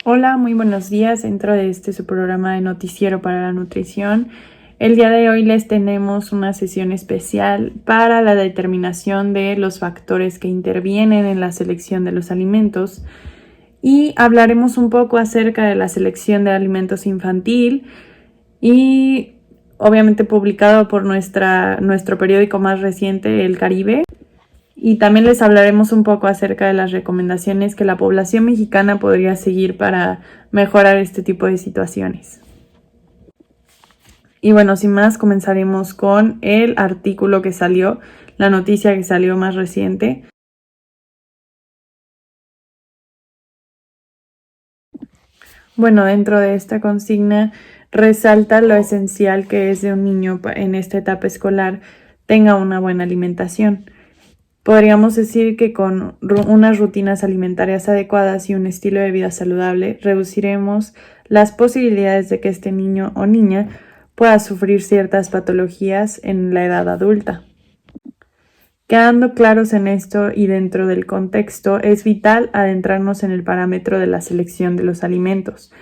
Hola, muy buenos días. Dentro de su programa de Noticiero para la Nutrición. El día de hoy les tenemos una sesión especial para la determinación de los factores que intervienen en la selección de los alimentos y hablaremos un poco acerca de la selección de alimentos infantil y obviamente publicado por nuestro periódico más reciente, El Caribe. Y también les hablaremos un poco acerca de las recomendaciones que la población mexicana podría seguir para mejorar este tipo de situaciones. Y bueno, sin más, comenzaremos con el artículo que salió, la noticia que salió más reciente. Bueno, dentro de esta consigna resalta lo esencial que es de un niño en esta etapa escolar tenga una buena alimentación. Podríamos decir que con unas rutinas alimentarias adecuadas y un estilo de vida saludable, reduciremos las posibilidades de que este niño o niña pueda sufrir ciertas patologías en la edad adulta. Quedando claros en esto y dentro del contexto, es vital adentrarnos en el parámetro de la selección de los alimentos.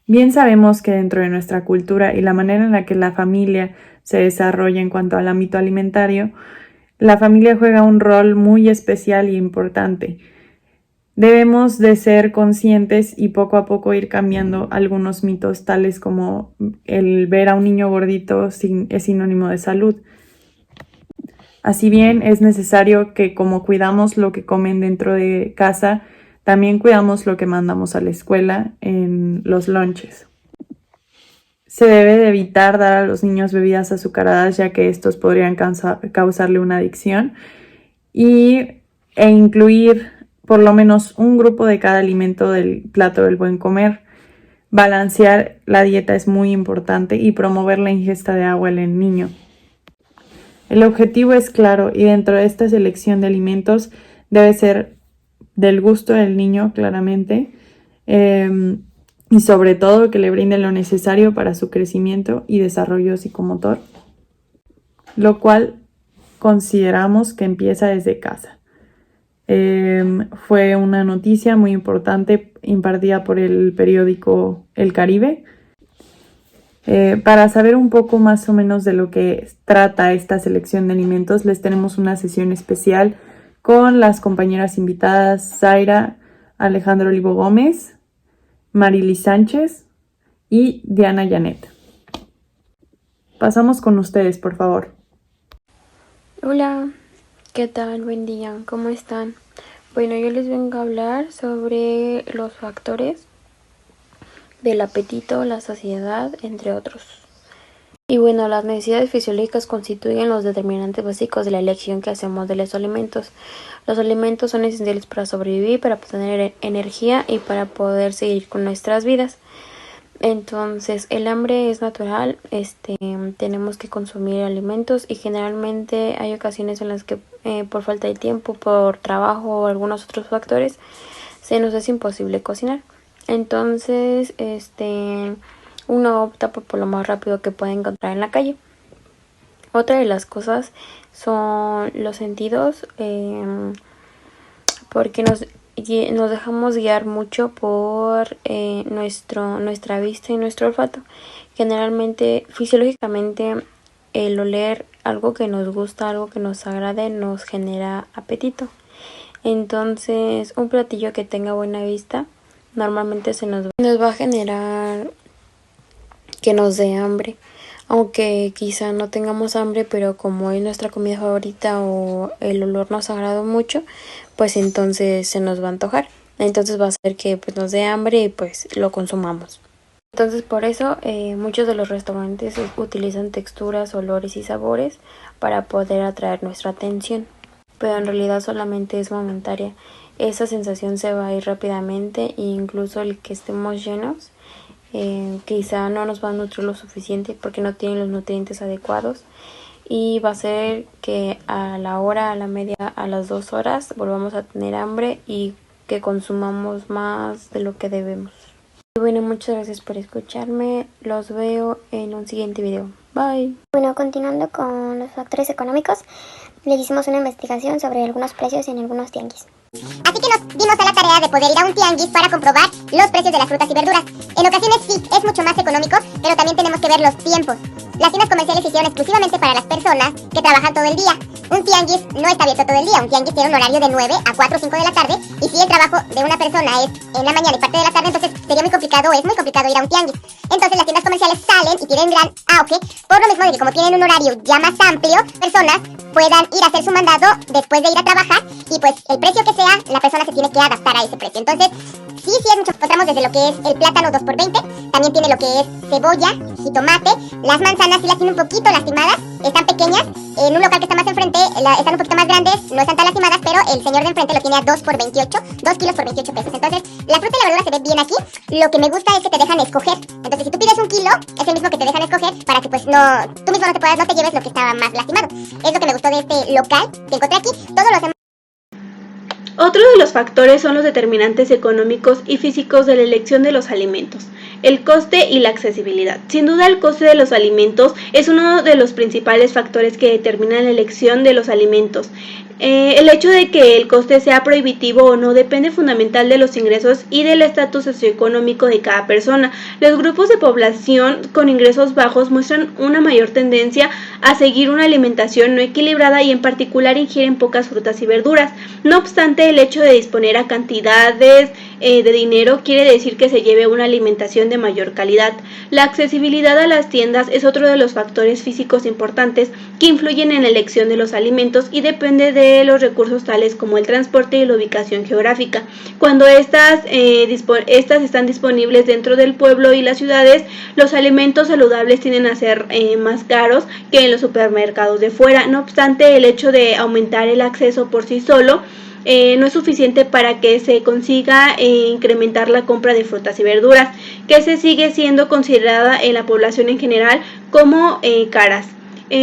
Bien sabemos que dentro de nuestra cultura y la manera en la que la familia se desarrolla en cuanto al ámbito alimentario, la familia juega un rol muy especial e importante. Debemos de ser conscientes y poco a poco ir cambiando algunos mitos tales como el ver a un niño gordito es sinónimo de salud. Así bien, es necesario que como cuidamos lo que comen dentro de casa, también cuidamos lo que mandamos a la escuela en los lunches. Se debe de evitar dar a los niños bebidas azucaradas ya que estos podrían causarle una adicción e incluir por lo menos un grupo de cada alimento del plato del buen comer. Balancear la dieta es muy importante y promover la ingesta de agua en el niño. El objetivo es claro y dentro de esta selección de alimentos debe ser del gusto del niño claramente y sobre todo que le brinde lo necesario para su crecimiento y desarrollo psicomotor, lo cual consideramos que empieza desde casa. Fue una noticia muy importante impartida por el periódico El Caribe. Para saber un poco más o menos de lo que trata esta selección de alimentos, les tenemos una sesión especial con las compañeras invitadas Zaira Alejandro Olivo Gómez, Marily Sánchez y Diana Janet. Pasamos con ustedes, por favor. Hola, ¿qué tal? Buen día, ¿cómo están? Bueno, yo les vengo a hablar sobre los factores del apetito, la saciedad, entre otros. Y bueno, las necesidades fisiológicas constituyen los determinantes básicos de la elección que hacemos de los alimentos. Los alimentos son esenciales para sobrevivir, para obtener energía y para poder seguir con nuestras vidas. Entonces, el hambre es natural, tenemos que consumir alimentos y generalmente hay ocasiones en las que por falta de tiempo, por trabajo o algunos otros factores, se nos es imposible cocinar. Entonces, uno opta por lo más rápido que puede encontrar en la calle. Otra de las cosas son los sentidos, porque nos dejamos guiar mucho por nuestra vista y nuestro olfato. Generalmente, fisiológicamente, el oler algo que nos gusta, algo que nos agrade, nos genera apetito. Entonces, un platillo que tenga buena vista normalmente nos va a generar que nos dé hambre. Aunque quizá no tengamos hambre, pero como es nuestra comida favorita o el olor nos agrada mucho, pues entonces se nos va a antojar. Entonces va a hacer que pues nos dé hambre y pues lo consumamos. Entonces por eso muchos de los restaurantes utilizan texturas, olores y sabores para poder atraer nuestra atención. Pero en realidad solamente es momentaria. Esa sensación se va a ir rápidamente e incluso el que estemos llenos quizá no nos va a nutrir lo suficiente porque no tienen los nutrientes adecuados y va a ser que a la hora, a la media, a las 2 horas volvamos a tener hambre y que consumamos más de lo que debemos. Bueno, muchas gracias por escucharme. Los veo en un siguiente video. Bye. Bueno, continuando con los factores económicos, les hicimos una investigación sobre algunos precios en algunos tianguis. Así que nos dimos a la tarea de poder ir a un tianguis para comprobar los precios de las frutas y verduras. En ocasiones sí, es mucho más económico, pero también tenemos que ver los tiempos. Las tiendas comerciales se hicieron exclusivamente para las personas que trabajan todo el día. Un tianguis no está abierto todo el día, un tianguis tiene un horario de 9 a 4 o 5 de la tarde, y si el trabajo de una persona es en la mañana y parte de la tarde, entonces sería muy complicado o es muy complicado ir a un tianguis. Entonces las tiendas comerciales salen y tienen gran auge, por lo mismo de que como tienen un horario ya más amplio, personas puedan ir a hacer su mandado después de ir a trabajar, y pues el precio que sea, la persona se tiene que adaptar a ese precio. Entonces, sí es mucho. Encontramos desde lo que es el plátano 2x20, también tiene lo que es cebolla, jitomate, las manzanas sí las tiene un poquito lastimadas, están pequeñas, en un local que está más enfrente están un poquito más grandes, no están tan lastimadas, pero el señor de enfrente lo tiene a 2x28, 2 kilos por 28 pesos. Entonces, la fruta y la verdura se ve bien aquí. Lo que me gusta es que te dejan escoger. Entonces, si tú pides 1 kilo, es el mismo que te dejan escoger para que pues tú mismo no te lleves lo que estaba más lastimado. Es lo que me gustó de este local que encontré aquí. Todos los demás. Otro de los factores son los determinantes económicos y físicos de la elección de los alimentos, el coste y la accesibilidad. Sin duda, el coste de los alimentos es uno de los principales factores que determinan la elección de los alimentos. El hecho de que el coste sea prohibitivo o no depende fundamental de los ingresos y del estatus socioeconómico de cada persona. Los grupos de población con ingresos bajos muestran una mayor tendencia a seguir una alimentación no equilibrada y en particular ingieren pocas frutas y verduras. No obstante, el hecho de disponer a cantidades de dinero quiere decir que se lleve una alimentación de mayor calidad. La accesibilidad a las tiendas es otro de los factores físicos importantes que influyen en la elección de los alimentos y depende de los recursos tales como el transporte y la ubicación geográfica. Cuando estas están disponibles dentro del pueblo y las ciudades, los alimentos saludables tienden a ser más caros que en los supermercados de fuera. No obstante, el hecho de aumentar el acceso por sí solo no es suficiente para que se consiga incrementar la compra de frutas y verduras, que se sigue siendo considerada en la población en general como caras.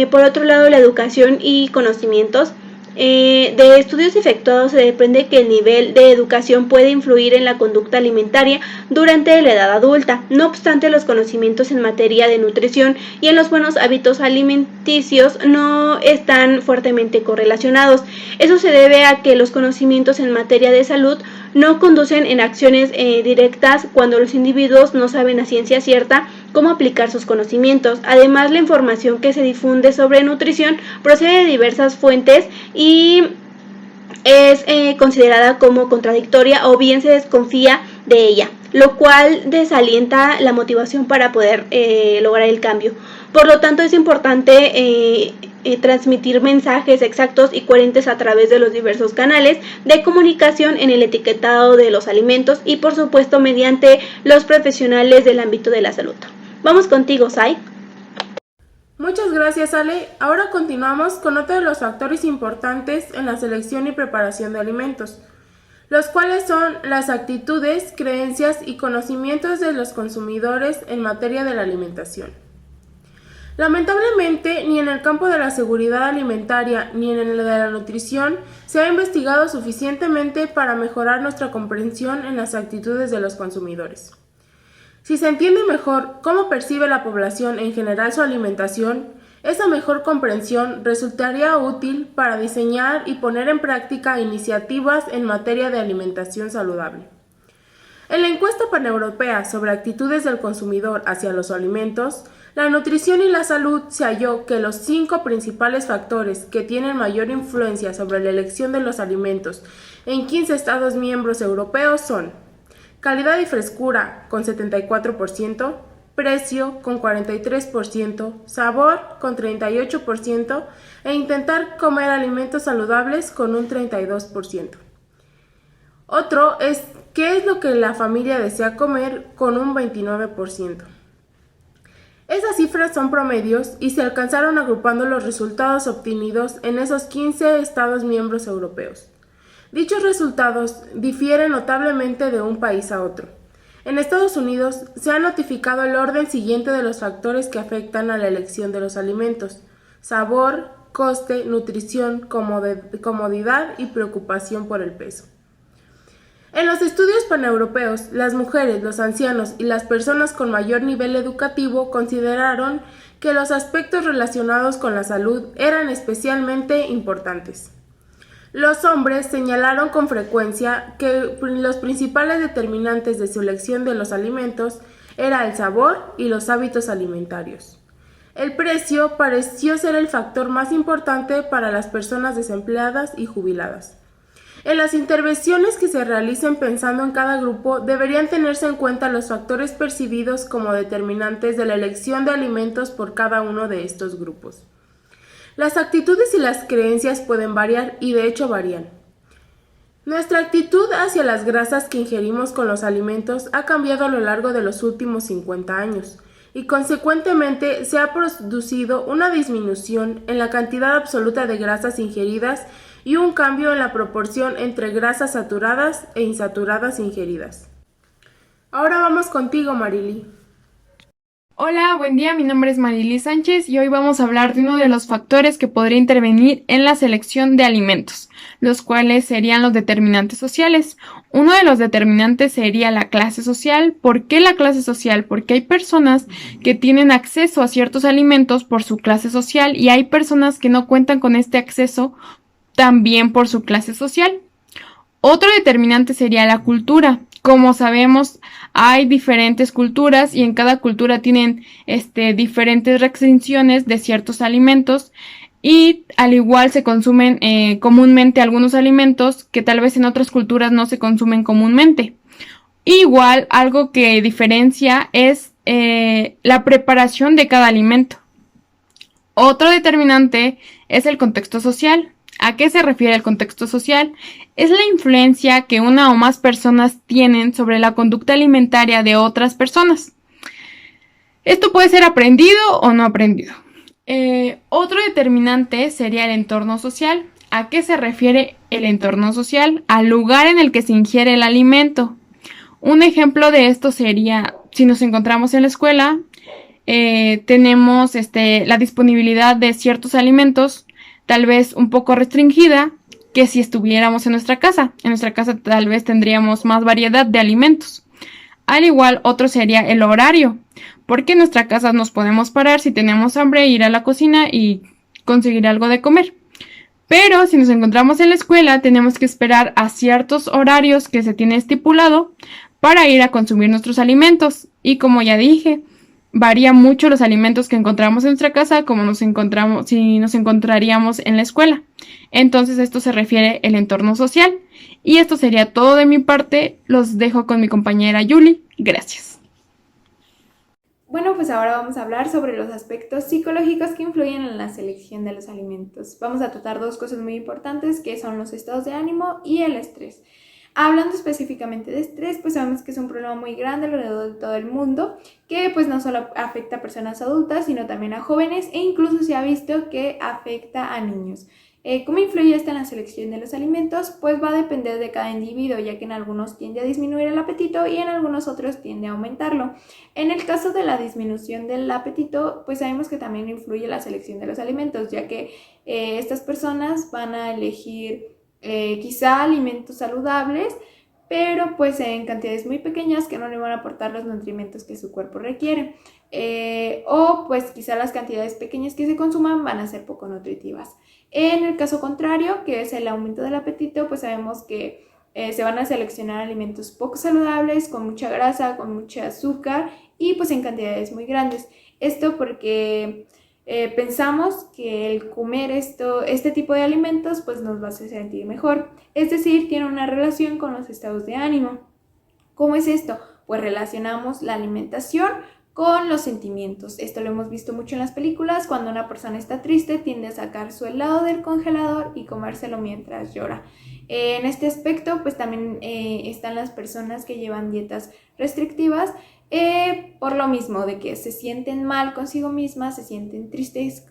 Por otro lado, la educación y conocimientos. De estudios efectuados se desprende que el nivel de educación puede influir en la conducta alimentaria durante la edad adulta. No obstante, los conocimientos en materia de nutrición y en los buenos hábitos alimenticios no están fuertemente correlacionados. Eso se debe a que los conocimientos en materia de salud no conducen en acciones directas cuando los individuos no saben a ciencia cierta cómo aplicar sus conocimientos. Además, la información que se difunde sobre nutrición procede de diversas fuentes y es considerada como contradictoria o bien se desconfía de ella, lo cual desalienta la motivación para poder lograr el cambio. Por lo tanto, es importante transmitir mensajes exactos y coherentes a través de los diversos canales de comunicación en el etiquetado de los alimentos y, por supuesto, mediante los profesionales del ámbito de la salud. Vamos contigo, Sai. Muchas gracias, Ale. Ahora continuamos con otro de los factores importantes en la selección y preparación de alimentos, los cuales son las actitudes, creencias y conocimientos de los consumidores en materia de la alimentación. Lamentablemente, ni en el campo de la seguridad alimentaria ni en el de la nutrición se ha investigado suficientemente para mejorar nuestra comprensión en las actitudes de los consumidores. Si se entiende mejor cómo percibe la población en general su alimentación, esa mejor comprensión resultaría útil para diseñar y poner en práctica iniciativas en materia de alimentación saludable. En la encuesta paneuropea sobre actitudes del consumidor hacia los alimentos, la nutrición y la salud, se halló que los 5 principales factores que tienen mayor influencia sobre la elección de los alimentos en 15 Estados miembros europeos son: calidad y frescura con 74%, precio con 43%, sabor con 38% e intentar comer alimentos saludables con un 32%. Otro es qué es lo que la familia desea comer con un 29%. Esas cifras son promedios y se alcanzaron agrupando los resultados obtenidos en esos 15 Estados miembros europeos. Dichos resultados difieren notablemente de un país a otro. En Estados Unidos se ha notificado el orden siguiente de los factores que afectan a la elección de los alimentos: sabor, coste, nutrición, comodidad y preocupación por el peso. En los estudios paneuropeos, las mujeres, los ancianos y las personas con mayor nivel educativo consideraron que los aspectos relacionados con la salud eran especialmente importantes. Los hombres señalaron con frecuencia que los principales determinantes de su elección de los alimentos era el sabor y los hábitos alimentarios. El precio pareció ser el factor más importante para las personas desempleadas y jubiladas. En las intervenciones que se realicen pensando en cada grupo, deberían tenerse en cuenta los factores percibidos como determinantes de la elección de alimentos por cada uno de estos grupos. Las actitudes y las creencias pueden variar y de hecho varían. Nuestra actitud hacia las grasas que ingerimos con los alimentos ha cambiado a lo largo de los últimos 50 años y consecuentemente se ha producido una disminución en la cantidad absoluta de grasas ingeridas y un cambio en la proporción entre grasas saturadas e insaturadas ingeridas. Ahora vamos contigo, Marily. Hola, buen día, mi nombre es Marily Sánchez y hoy vamos a hablar de uno de los factores que podría intervenir en la selección de alimentos, los cuales serían los determinantes sociales. Uno de los determinantes sería la clase social. ¿Por qué la clase social? Porque hay personas que tienen acceso a ciertos alimentos por su clase social y hay personas que no cuentan con este acceso también por su clase social. Otro determinante sería la cultura. Como sabemos, hay diferentes culturas y en cada cultura tienen diferentes restricciones de ciertos alimentos y al igual se consumen comúnmente algunos alimentos que tal vez en otras culturas no se consumen comúnmente. Igual, algo que diferencia es la preparación de cada alimento. Otro determinante es el contexto social. ¿A qué se refiere el contexto social? Es la influencia que una o más personas tienen sobre la conducta alimentaria de otras personas. Esto puede ser aprendido o no aprendido. Otro determinante sería el entorno social. ¿A qué se refiere el entorno social? Al lugar en el que se ingiere el alimento. Un ejemplo de esto sería, si nos encontramos en la escuela, tenemos la disponibilidad de ciertos alimentos, tal vez un poco restringida, que si estuviéramos en nuestra casa. En nuestra casa tal vez tendríamos más variedad de alimentos. Al igual, otro sería el horario, porque en nuestra casa nos podemos parar si tenemos hambre, ir a la cocina y conseguir algo de comer. Pero si nos encontramos en la escuela, tenemos que esperar a ciertos horarios que se tiene estipulado para ir a consumir nuestros alimentos. Y como ya dije, varía mucho los alimentos que encontramos en nuestra casa como si nos encontraríamos en la escuela. Entonces esto se refiere al entorno social. Y esto sería todo de mi parte. Los dejo con mi compañera Yuli. Gracias. Bueno, pues ahora vamos a hablar sobre los aspectos psicológicos que influyen en la selección de los alimentos. Vamos a tratar dos cosas muy importantes que son los estados de ánimo y el estrés. Hablando específicamente de estrés, pues sabemos que es un problema muy grande alrededor de todo el mundo, que pues no solo afecta a personas adultas, sino también a jóvenes e incluso se ha visto que afecta a niños. ¿Cómo influye esto en la selección de los alimentos? Pues va a depender de cada individuo, ya que en algunos tiende a disminuir el apetito y en algunos otros tiende a aumentarlo. En el caso de la disminución del apetito, pues sabemos que también influye la selección de los alimentos, ya que estas personas van a elegir quizá alimentos saludables, pero pues en cantidades muy pequeñas que no le van a aportar los nutrimentos que su cuerpo requiere. O pues quizá las cantidades pequeñas que se consuman van a ser poco nutritivas. En el caso contrario, que es el aumento del apetito, pues sabemos que se van a seleccionar alimentos poco saludables, con mucha grasa, con mucho azúcar y pues en cantidades muy grandes. Esto porque pensamos que el comer este tipo de alimentos pues nos va a hacer sentir mejor. Es decir, tiene una relación con los estados de ánimo. ¿Cómo es esto? Pues relacionamos la alimentación con los sentimientos. Esto lo hemos visto mucho en las películas. Cuando una persona está triste, tiende a sacar su helado del congelador y comérselo mientras llora. En este aspecto, pues también están las personas que llevan dietas restrictivas por lo mismo, de que se sienten mal consigo mismas, se sienten tristes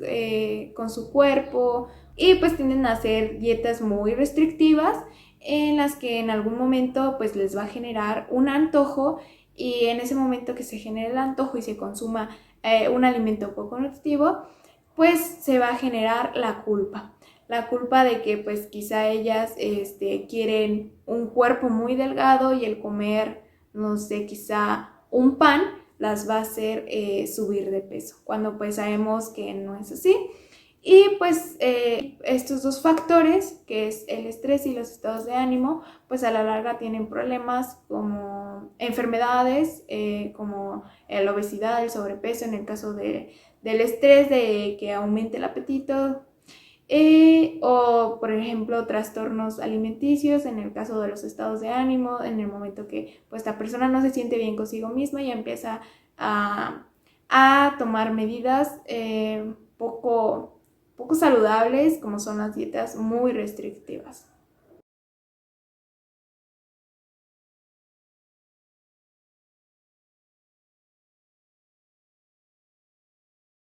con su cuerpo y pues tienden a hacer dietas muy restrictivas en las que en algún momento pues les va a generar un antojo. Y en ese momento que se genere el antojo y se consuma un alimento poco nutritivo, pues se va a generar la culpa. La culpa de que pues quizá ellas quieren un cuerpo muy delgado y el comer, no sé, quizá un pan las va a hacer subir de peso, cuando pues sabemos que no es así. Y pues estos dos factores, que es el estrés y los estados de ánimo, pues a la larga tienen problemas como enfermedades, como la obesidad, el sobrepeso, en el caso del estrés, de que aumente el apetito, o por ejemplo trastornos alimenticios en el caso de los estados de ánimo, en el momento que pues la persona no se siente bien consigo misma y empieza a tomar medidas poco saludables, como son las dietas muy restrictivas.